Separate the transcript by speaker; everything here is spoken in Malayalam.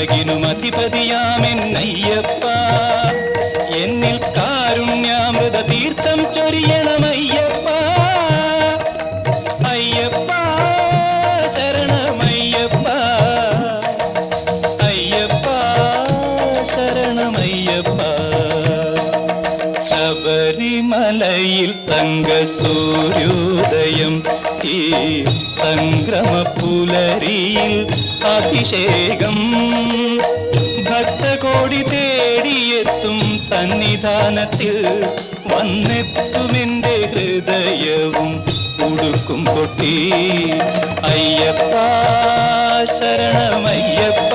Speaker 1: ഉലകിനും അധിപതിയാമെന്നയ്യപ്പ എന്നിൽ കാരുണ്യാമൃത തീർത്ഥം ചൊരിയണമയ്യപ്പ അയ്യപ്പ ശരണമയ്യപ്പ അയ്യപ്പ ശരണമയ്യപ്പ ശബരിമലയിൽ തങ്കസൂര്യോദയം ഈ സംക്രമപുലരിയിൽ അഭിഷേകം ഭക്തകോടി തേടിയെത്തും സന്നിധാനത്തിൽ വന്നെത്തുമെന്റെ ഹൃദയവും ഉടുക്കും കൊട്ടി അയ്യപ്പ ശരണമയ്യപ്പ